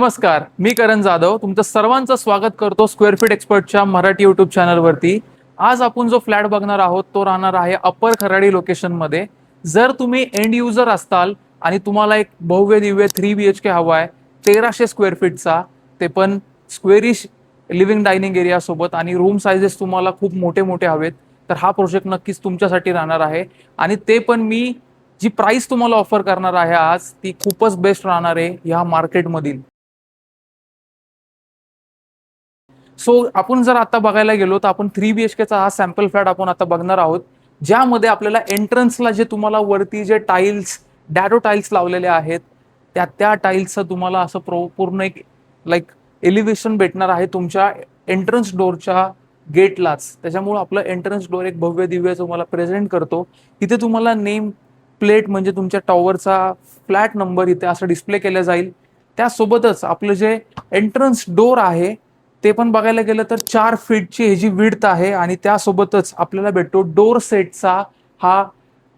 नमस्कार, मी करण जाधव तुमचं सर्वांचं स्वागत करतो स्क्वेअर फीट एक्सपर्टच्या मराठी युट्यूब चॅनलवरती. आज आपण जो फ्लॅट बघणार आहोत तो राहणार आहे अप्पर खराडी लोकेशनमध्ये. जर तुम्ही एंड युजर असताल आणि तुम्हाला एक भव्य दिव्य 3 BHK हवा आहे 1300 स्क्वेअर फीटचा, ते पण स्क्वेअरिश लिव्हिंग डायनिंग एरिया सोबत आणि रूम साइजेस तुम्हाला खूप मोठे मोठे हवेत, तर हा प्रोजेक्ट नक्कीच तुमच्यासाठी राहणार आहे. आणि ते पण मी जी प्राइस तुम्हाला ऑफर करणार आहे आज ती खूपच बेस्ट राहणार आहे ह्या मार्केटमधील. सो आपण जर आता बघायला गेलो तर आपण 3 BHKचा हा सॅम्पल फ्लॅट आपण आता बघणार आहोत, ज्यामध्ये आपल्याला एंट्रन्सला जे तुम्हाला वरती जे टाईल्स डॅडो टाईल्स लावलेले आहेत त्या टाईल्सचं तुम्हाला असं पूर्ण एक लाईक एलिव्हेशन भेटणार आहे तुमच्या एंट्रन्स डोअरच्या गेटलाच. त्याच्यामुळे आपलं एंट्रन्स डोअर एक भव्य दिव्य तुम्हाला प्रेझेंट करतो. इथे तुम्हाला नेम प्लेट म्हणजे तुमच्या टॉवरचा फ्लॅट नंबर इथे असं डिस्प्ले केलं जाईल. त्यासोबतच आपलं जे एंट्रन्स डोअर आहे ते पण बघायला गेलं तर 4 फीटची ही जी विड्थ आहे आणि त्यासोबतच आपल्याला भेटतो डोअर सेटचा हा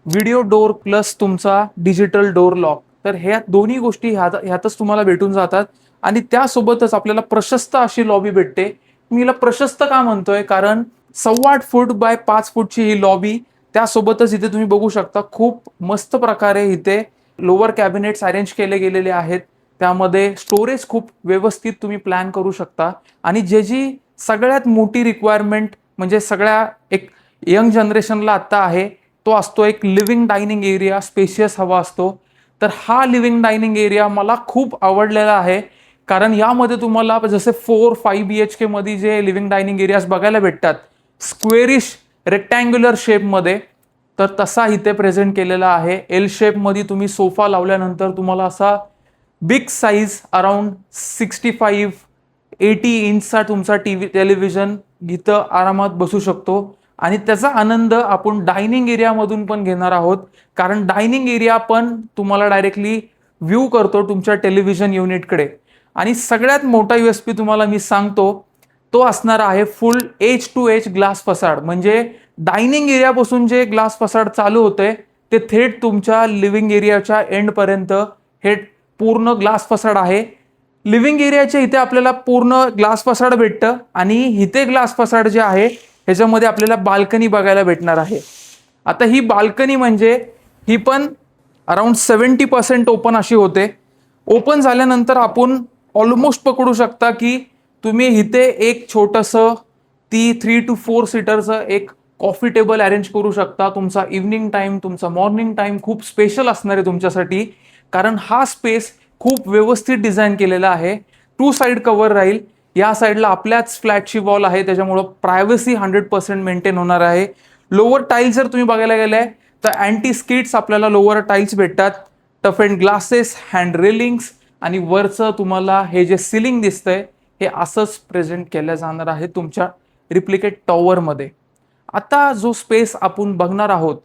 व्हिडिओ डोअर प्लस तुमचा डिजिटल डोअर लॉक. तर ह्या दोन्ही गोष्टी ह्यातच तुम्हाला भेटून जातात. आणि त्यासोबतच आपल्याला प्रशस्त अशी लॉबी भेटते. मी हिला प्रशस्त का म्हणतोय, कारण 8.25 फूट बाय 5 फूटची ही लॉबी. त्यासोबतच इथे तुम्ही बघू शकता खूप मस्त प्रकारे इथे लोअर कॅबिनेट्स अरेंज केले गेलेले आहेत. त्यामध्ये स्टोरेज खूप व्यवस्थित तुम्ही प्लॅन करू शकता. आणि जी सगळ्यात मोठी रिक्वायरमेंट म्हणजे सगळ्या एक यंग जनरेशनला आत्ता आहे तो असतो एक लिव्हिंग डायनिंग एरिया स्पेशियस हवा असतो. तर हा लिव्हिंग डायनिंग एरिया मला खूप आवडलेला आहे, कारण यामध्ये तुम्हाला जसे 4-5 BHK मध्ये जे लिव्हिंग डायनिंग एरियाज बघायला भेटतात स्क्वेअरिश रेक्टँग्युलर शेपमध्ये, तर तसा इथे प्रेझेंट केलेला आहे. एल शेपमध्ये तुम्ही सोफा लावल्यानंतर तुम्हाला असा बिग साईज अराउंड 65-80 इंचचा तुमचा टेलिव्हिजन इथं आरामात बसू शकतो. आणि त्याचा आनंद आपण डायनिंग एरियामधून पण घेणार आहोत, कारण डायनिंग एरिया पण तुम्हाला डायरेक्टली व्ह्यू करतो तुमच्या टेलिव्हिजन युनिटकडे. आणि सगळ्यात मोठा USP तुम्हाला मी सांगतो तो असणार आहे full edge to edge glass facade. म्हणजे डायनिंग एरियापासून जे ग्लास फसाड चालू होते ते थेट तुमच्या लिव्हिंग एरियाच्या एंडपर्यंत हे पूर्ण ग्लास फसाड आहे. लिव्हिंग एरियाच्या इथे आपल्याला पूर्ण ग्लास फसाड भेटतं आणि इथे ग्लास फसाड जे आहे ह्याच्यामध्ये आपल्याला बाल्कनी बघायला भेटणार आहे. आता ही बाल्कनी म्हणजे ही पण अराउंड 70% ओपन अशी होते. ओपन झाल्यानंतर आपण ऑलमोस्ट पकडू शकता की तुम्ही इथे एक छोटंसं 3 to 4 सीटरचं एक कॉफी टेबल अरेंज करू शकता. तुमचा इव्हनिंग टाइम तुमचा मॉर्निंग टाइम खूप स्पेशल असणार आहे तुमच्यासाठी, कारण हा स्पेस खूप व्यवस्थित डिझाईन केलेला आहे. 2 साइड कव्हर राहील. या साईडला आपल्याच फ्लॅटची वॉल आहे, त्याच्यामुळं प्रायव्हसी 100% मेंटेन होणार आहे. लोअर टाईल्स जर तुम्ही बघायला गेलाय तर अँटी स्किड्स आपल्याला लोअर टाईल्स भेटतात, tough and glasses, hand railings आणि वरचं तुम्हाला हे जे सिलिंग दिसतंय हे असंच प्रेझेंट केलं जाणार आहे तुमच्या रिप्लिकेट टॉवरमध्ये. आता जो स्पेस आपण बघणार आहोत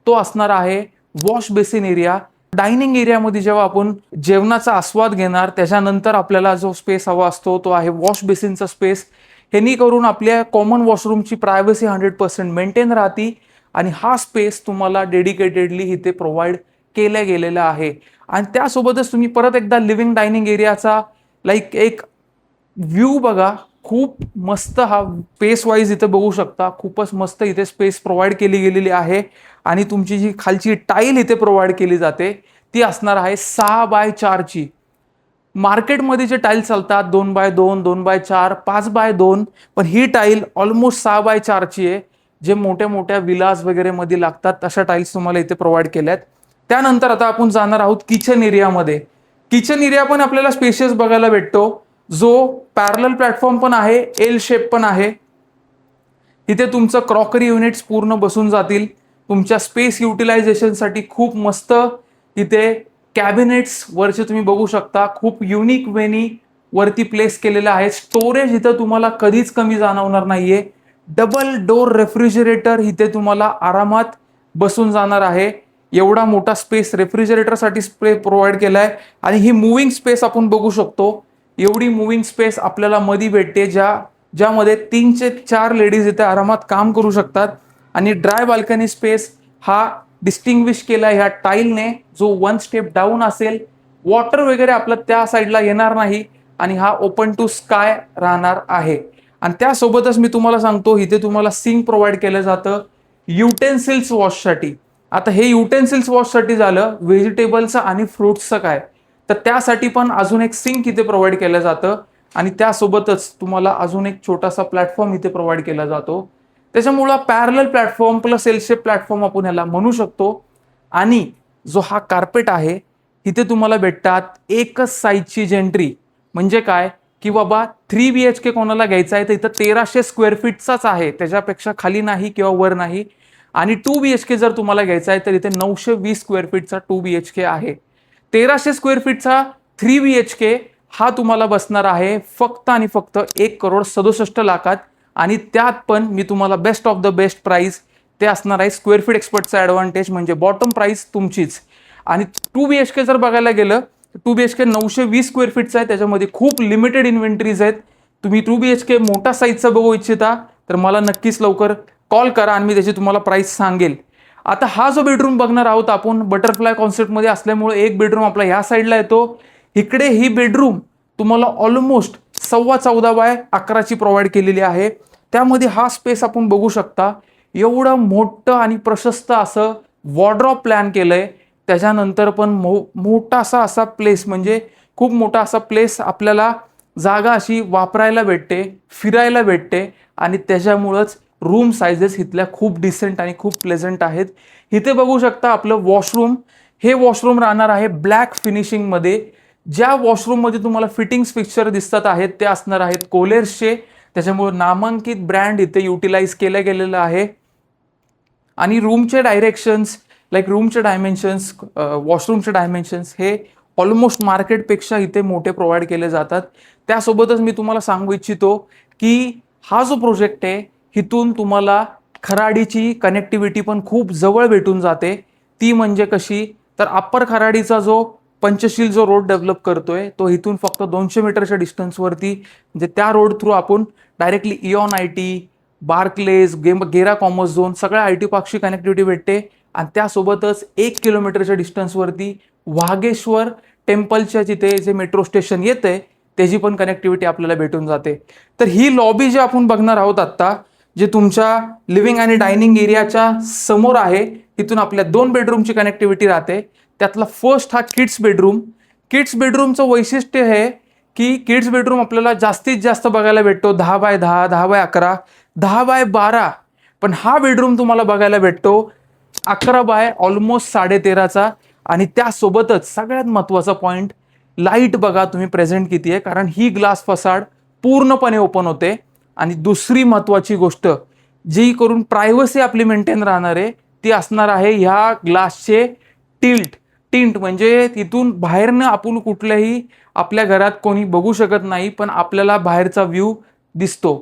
तो असणार आहे वॉश बेसिन एरिया. डायनिंग एरियामध्ये जेव्हा आपण जेवणाचा आस्वाद घेणार त्याच्यानंतर आपल्याला जो स्पेस हवा असतो तो आहे वॉश बेसिनचा स्पेस. ह्यानी करून आपल्या कॉमन वॉशरूमची प्रायव्हसी 100% मेंटेन राहते आणि हा स्पेस तुम्हाला डेडिकेटेडली इथे प्रोव्हाइड केला गेलेला आहे. आणि त्यासोबतच तुम्ही परत एकदा लिव्हिंग डायनिंग एरियाचा लाईक एक व्ह्यू बघा. खूप मस्त हा स्पेस वाईज इथे बघू शकता. खूपच मस्त इथे स्पेस प्रोव्हाइड केली गेलेली आहे. आणि तुमची जी खालची टाईल इथे प्रोव्हाइड केली जाते ती असणार आहे 6x4ची. मार्केटमध्ये जे टाईल चालतात 2x2, 2x4, 5x2, पण ही टाईल ऑलमोस्ट 6x4ची आहे. जे मोठ्या मोठ्या विलास वगैरे मध्ये लागतात तशा टाईल्स तुम्हाला इथे प्रोव्हाइड केल्यात. त्यानंतर आता आपण जाणार आहोत किचन एरियामध्ये. किचन एरिया पण आपल्याला स्पेशियस बघायला भेटतो, जो पॅरलल प्लॅटफॉर्म पण आहे, एल शेप पण आहे. इथे तुमचं क्रॉकरी युनिट्स पूर्ण बसून जातील. तुमच्या स्पेस युटिलायझेशनसाठी खूप मस्त इथे कॅबिनेट्स वरचे तुम्ही बघू शकता, खूप युनिक वेनी वरती प्लेस केलेलं आहे. स्टोरेज इथं तुम्हाला कधीच कमी जाणवणार नाहीये. डबल डोर रेफ्रिजरेटर इथे तुम्हाला आरामात बसून जाणार आहे. एवढा मोठा स्पेस रेफ्रिजरेटरसाठी स्पेस प्रोव्हाइड केलाय. आणि ही मुव्हिंग स्पेस आपण बघू शकतो. एवढी मुव्हिंग स्पेस आपल्याला मध्ये भेटते, ज्यामध्ये 3 ते 4 लेडीज इथे आरामात काम करू शकतात. आणि ड्राय बाल्कनी स्पेस हा डिस्टिंग्विश केला ह्या टाईलने, जो 1 स्टेप डाऊन असेल. वॉटर वगैरे आपलं त्या साईडला येणार नाही. आणि हा ओपन टू स्काय राहणार आहे. आणि त्यासोबतच मी तुम्हाला सांगतो, इथे तुम्हाला सिंक प्रोव्हाइड केलं जातं युटेन्सिल्स वॉशसाठी. आता हे युटेन्सिल्स वॉशसाठी झालं. व्हेजिटेबलचं आणि फ्रुट्सचं काय, तर त्यासाठी पण अजून एक सिंक इथे प्रोव्हाइड केलं जातं. आणि त्यासोबतच तुम्हाला अजून एक छोटासा प्लॅटफॉर्म इथे प्रोव्हाइड केला जातो. त्याच्यामुळं parallel platform plus L shape platform आपण याला म्हणू शकतो. आणि जो हा कार्पेट आहे, इथे तुम्हाला भेटतात एकच साईजची जेंट्री. म्हणजे काय की बाबा 3 BHK कोणाला घ्यायचा आहे तर इथं 1300 स्क्वेअर फीटचाच आहे, त्याच्यापेक्षा खाली नाही किंवा वर नाही. आणि 2 BHK जर तुम्हाला घ्यायचा आहे तर इथे 920 स्क्वेअर फीटचा 2 BHK आहे. 1300 स्क्वेअर फीटचा 3 BHK हा तुम्हाला बसणार आहे फक्त आणि फक्त 1,67,00,000 आणि त्यात पण मी तुम्हाला best of the best price ते असणार आहे स्क्वेअर फीट एक्सपर्टचा ॲडव्हान्टेज, म्हणजे बॉटम प्राइस तुमचीच. आणि 2 BHK जर बघायला गेलं, 2 BHK 920 स्क्वेअर फीटचा आहे, त्याच्यामध्ये खूप लिमिटेड इन्व्हेंटरीज आहेत. तुम्ही 2 BHK मोठा साईजचा बघू इच्छिता तर मला नक्कीच लवकर कॉल करा आणि मी त्याची तुम्हाला प्राइस सांगेल. आता हा जो बेडरूम बघणार आहोत आपण बटरफ्लाय कॉन्सेप्टमध्ये असल्यामुळे एक बेडरूम आपला ह्या साईडला येतो. इकडे ही बेडरूम तुम्हाला ऑलमोस्ट 14.25 प्रोव्हाइड केलेली आहे. त्यामध्ये हा स्पेस आपण बघू शकता, एवढं मोठं आणि प्रशस्त असं वॉर्डरॉब प्लॅन केलंय. त्याच्यानंतर पण मोठासा असा प्लेस, म्हणजे खूप मोठा असा प्लेस आपल्याला जागा अशी वापरायला भेटते, फिरायला भेटते. आणि त्याच्यामुळंच रूम सायझेस इथल्या खूप डिसेंट आणि खूप प्लेझंट आहेत. इथे बघू शकता आपलं वॉशरूम. हे वॉशरूम राहणार आहे ब्लॅक फिनिशिंगमध्ये. ज्या वॉशरूममध्ये तुम्हाला फिटिंग्स फिक्चर दिसतात आहेत ते असणार आहेत कोलेर्सचे. त्याच्यामुळे नामांकित ब्रँड इथे युटिलाइज केलं गेलेलं आहे. आणि रूमचे डायरेक्शन्स लाईक रूमचे डायमेन्शन्स, वॉशरूमचे डायमेन्शन्स हे ऑलमोस्ट मार्केटपेक्षा इथे मोठे प्रोव्हाइड केले जातात. त्यासोबतच मी तुम्हाला सांगू इच्छितो की हा जो प्रोजेक्ट आहे, इथून तुम्हाला खराडीची कनेक्टिव्हिटी पण खूप जवळ भेटून जाते. ती म्हणजे कशी, तर अप्पर खराडीचा जो पंचशील जो रोड डेव्हलप करतोय तो इथून फक्त 200 मीटरच्या डिस्टन्सवरती, म्हणजे त्या रोड थ्रू आपण डायरेक्टली इऑन IT, बार्कलेज, गेरा कॉमर्स झोन सगळ्या IT पार्कशी कनेक्टिव्हिटी भेटते. आणि त्यासोबतच 1 किलोमीटरच्या डिस्टन्सवरती वाघेश्वर टेम्पलच्या जिथे जे मेट्रो स्टेशन येते त्याची पण कनेक्टिव्हिटी आपल्याला भेटून जाते. तर ही लॉबी जे आपण बघणार आहोत आत्ता, जे तुमच्या लिव्हिंग आणि डायनिंग एरियाच्या समोर आहे, तिथून आपल्या 2 बेडरूमची कनेक्टिव्हिटी राहते. त्यातला फर्स्ट हा किड्स बेडरूम. किड्स बेडरूमचं वैशिष्ट्य आहे की किड्स बेडरूम आपल्याला जास्तीत जास्त बघायला भेटतो 10x10, 10x11, 10x12. पण हा बेडरूम तुम्हाला बघायला भेटतो 11 ऑलमोस्ट 13.5चा. आणि त्यासोबतच सगळ्यात महत्त्वाचा पॉईंट, लाईट बघा तुम्ही प्रेझेंट किती आहे, कारण ही ग्लास फसाड पूर्णपणे ओपन होते. आणि दुसरी महत्त्वाची गोष्ट जी करून प्रायव्हसी आपली मेंटेन राहणार आहे ती असणार आहे ह्या ग्लासचे टिंट, म्हणजे तिथून बाहेरनं आपण कुठल्याही आपल्या घरात कोणी बघू शकत नाही पण आपल्याला बाहेरचा व्ह्यू दिसतो.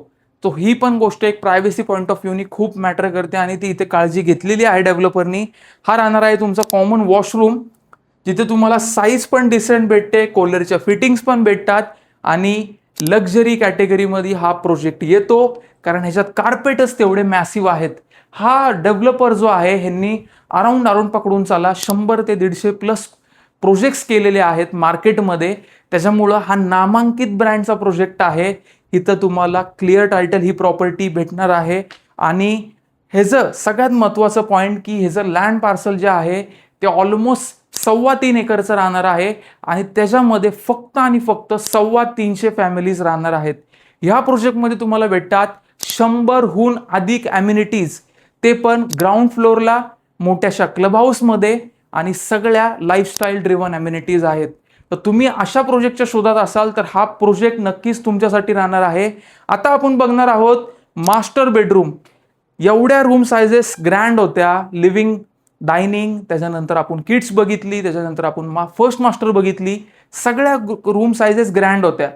तो ही पण गोष्ट एक प्रायव्हसी पॉईंट ऑफ व्ह्यूनी खूप मॅटर करते आणि ती इथे काळजी घेतलेली आहे डेव्हलपरनी. हा राहणार आहे तुमचा कॉमन वॉशरूम, जिथे तुम्हाला साईज पण डिसेंट भेटते, कोलरच्या फिटिंग्स पण भेटतात. आणि लक्झरी कॅटेगरीमध्ये हा प्रोजेक्ट येतो कारण ह्याच्यात कार्पेटच तेवढे मॅसिव्ह आहेत. हा डेव्हलपर जो आहे ह्यांनी अराउंड पकडून चाला 100 ते 150 प्लस प्रोजेक्ट्स केलेले आहेत मार्केटमध्ये. त्याच्यामुळं हा नामांकित ब्रँडचा प्रोजेक्ट आहे. इथं तुम्हाला क्लिअर टायटल ही प्रॉपर्टी भेटणार आहे. आणि ह्याचं सगळ्यात महत्त्वाचं पॉईंट की ह्याचं लँड पार्सल जे आहे ते ऑलमोस्ट 3.25 एकरचं राहणार आहे. आणि त्याच्यामध्ये फक्त आणि फक्त 350 फॅमिलीज राहणार आहेत. ह्या प्रोजेक्टमध्ये तुम्हाला भेटतात 100हून अधिक ॲम्युनिटीज, ते पण ग्राउंड फ्लोअरला मोठ्याशा क्लब हाऊसमध्ये. आणि सगळ्या लाईफस्टाईल ड्रिव्हन ॲम्युनिटीज आहेत. तर तुम्ही अशा प्रोजेक्टच्या शोधात असाल तर हा प्रोजेक्ट नक्कीच तुमच्यासाठी राहणार आहे. आता आपण बघणार आहोत मास्टर बेडरूम. एवढ्या रूम सायझेस ग्रँड होत्या, लिव्हिंग, डायनिंग, त्याच्यानंतर आपण किड्स बघितली, त्याच्यानंतर आपण फर्स्ट मास्टर बघितली. सगळ्या रूम सायझेस ग्रँड होत्या.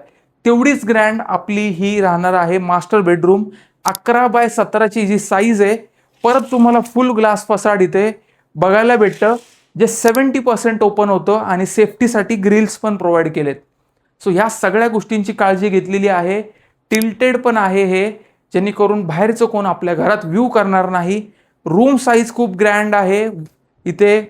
तेवढीच ग्रँड आपली ही राहणार आहे मास्टर बेडरूम. 11x17ची जी साईज आहे, परत तुम्हाला फुल ग्लास फसाड इथे बघायला भेटतं, जे 70% ओपन होतं आणि सेफ्टीसाठी ग्रिल्स पण प्रोव्हाइड केलेत. सो ह्या सगळ्या गोष्टींची काळजी घेतलेली आहे. टिल्टेड पण आहे हे, जेणेकरून बाहेरचं कोण आपल्या घरात व्ह्यू करणार नाही. रूम साईज खूप ग्रँड आहे. इथे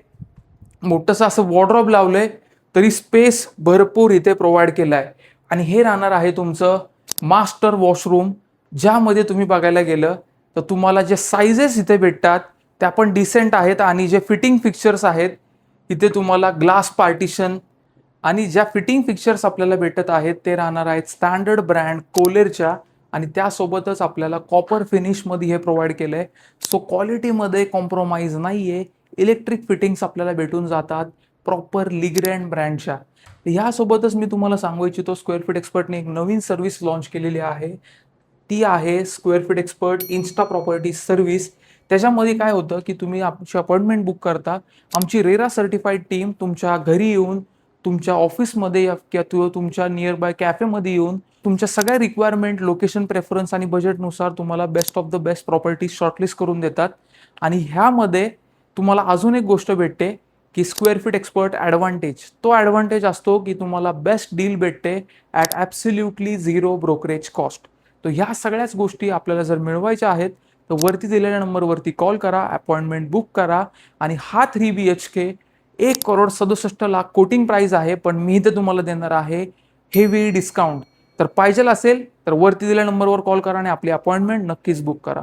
मोठंसं असं वॉर्डरॉब लावलंय तरी स्पेस भरपूर इथे प्रोव्हाइड केला आहे. आणि हे राहणार आहे तुमचं मास्टर वॉशरूम, ज्यामध्ये तुम्ही बघायला गेलं तर तुम्हाला जे साईजेस इथे भेटतात त्या पण डिसेंट आहेत आणि जे फिटिंग फिक्चर्स आहेत इथे तुम्हाला ग्लास पार्टिशन आणि ज्या फिटिंग फिक्चर्स आपल्याला भेटत आहेत ते राहणार आहेत स्टँडर्ड ब्रँड कोलेरच्या आणि त्यासोबतच आपल्याला कॉपर फिनिशमध्ये हे प्रोव्हाइड केलं आहे. सो क्वालिटीमध्ये कॉम्प्रोमाइज नाही आहे. इलेक्ट्रिक फिटिंग्स आपल्याला भेटून जातात प्रॉपर लिग्रँड ब्रँडच्या. ह्यासोबतच मी तुम्हाला सांगू इच्छितो स्क्वेअर फीट एक्सपर्टने एक नवीन सर्व्हिस लॉन्च केलेली आहे. ती आहे square feet expert Insta property service. त्याच्यामध्ये काय होतं की तुम्ही आमची अपॉइंटमेंट बुक करता, आमची रेरा सर्टिफाईड टीम तुमच्या घरी येऊन, तुमच्या ऑफिसमध्ये किंवा तुमच्या नियर बाय कॅफेमध्ये येऊन तुमच्या सगळ्या रिक्वायरमेंट, लोकेशन प्रेफरन्स आणि बजेटनुसार तुम्हाला best of the best property shortlist करून देतात. आणि ह्यामध्ये तुम्हाला अजून एक गोष्ट भेटते की स्क्वेअर फीट एक्सपर्ट ॲडव्हान्टेज. तो ॲडव्हान्टेज असतो की तुम्हाला बेस्ट डील भेटते at absolutely zero brokerage cost. तर ह्या सगळ्याच गोष्टी आपल्याला जर मिळवायच्या आहेत तर वरती दिलेल्या नंबरवरती कॉल करा, अपॉइंटमेंट बुक करा. आणि हा 3 BHK 1,67,00,000 कोटिंग प्राइस आहे, पण मी इथे तुम्हाला देणार आहे हेवी डिस्काउंट. तर पाहिजे असेल तर वरती दिलेल्या नंबरवर कॉल करा आणि आपली अपॉइंटमेंट नक्कीच बुक करा.